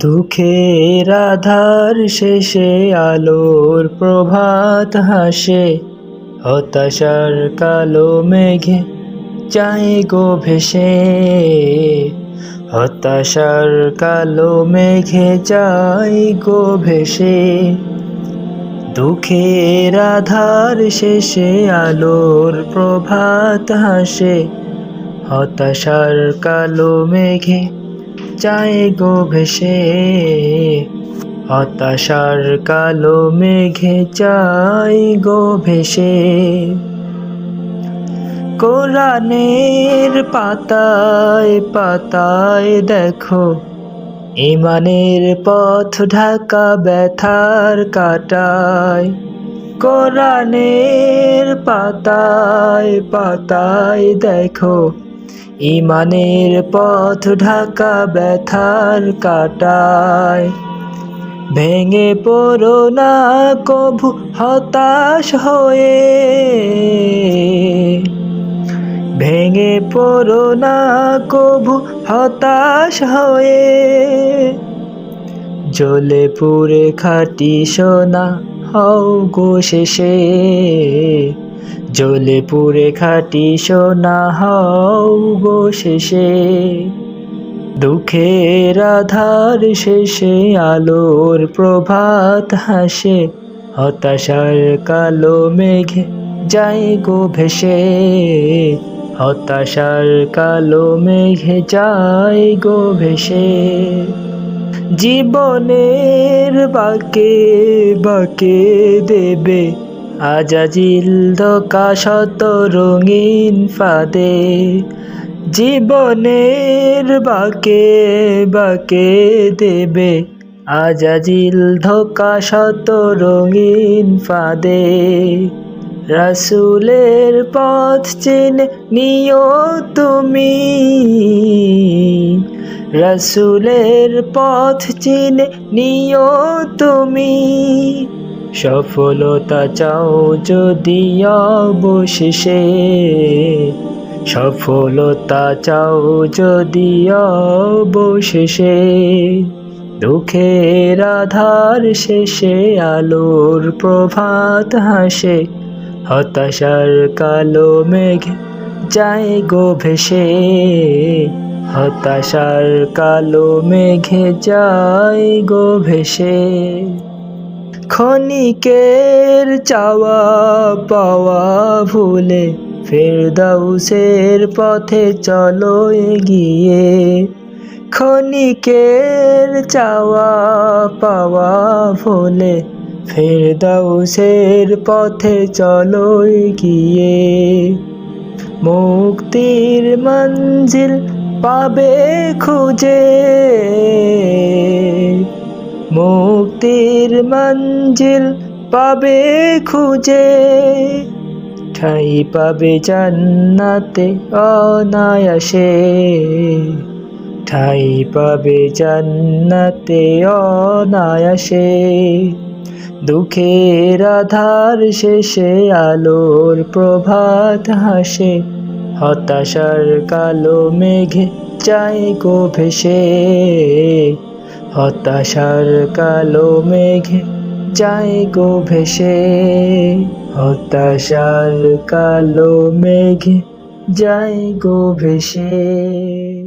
দুঃখের আধার শেষে আলোর প্রভাত হাসে, হতাশার কালো মেঘে যায় গো ভেসে। হতাশার কালো মেঘে যায় গো ভেসে। দুঃখের আধার শেষে আলোর প্রভাত হাসে, হতাশার কালো মেঘে যায় গো ভেসে। হতাশার কালো মেঘে যায় গো ভেসে। কোরআনের পাতায় পাতায় দেখো, ঈমানের পথ ঢাকা ব্যথার কাটায়। কোরআনের পাতায় পাতায় দেখো, ঈমানের পথ ঢাকা ব্যথার কাটায়। ভেঙে পড়ো না কভু হতাশ হয়ে, ভেঙে পড়ো না কভু হতাশ হয়ে। জ্বলে পুড়ে খাঁটি সোনা হও গো শেষে। জ্বলে পুড়ে খাঁটি সোনা হও গো শেষে। দুঃখের আধার শেষে আলোর প্রভাত হাসে, হতাশার কালো মেঘে যায় গো ভেসে। হতাশার কালো মেঘে যায় গো ভেসে। জীবনের বাঁকে বাঁকে দেবে আজাজিল ধোঁকা শত রঙিন ফাঁদে। জীবনের বাঁকে বাঁকে দেবে আজাজিল ধোঁকা শত রঙিন ফাঁদে। রাসূলের পথ চিনে নিও তুমি, রাসূলের পথ চিনে নিও তুমি। সফলতা চাও যদি অবশেষে, সফলতা চাও যদি অবশেষে। দুঃখের আধার শেষে আলোর প্রভাত হাসে, হতাশার কালো মেঘে যায় গো ভেসে। হতাশার কালো মেঘে যায় গো ভেসে। ক্ষণিকের চাওয়া পাওয়া ভুলে ফেরদাউসের পথে চলো এগিয়ে। ক্ষণিকের চাওয়া পাওয়া ভুলে ফেরদাউসের পথে চলো এগিয়ে। মুক্তির মঞ্জিল পাবে খুঁজে, মুক্তির মঞ্জিল পাবে খুঁজে। ঠাই পাবে জান্নাতে অনায়াসে, ঠাই পাবে জান্নাতে অনায়াসে। দুঃখের আধার শেষে আলোর প্রভাত হাসে, হতাশার কালো মেঘে যায় গো ভেসে। হতাশার কালো মেঘে যায় গো ভেসে। হতাশার কালো মেঘে যায় গো ভেসে।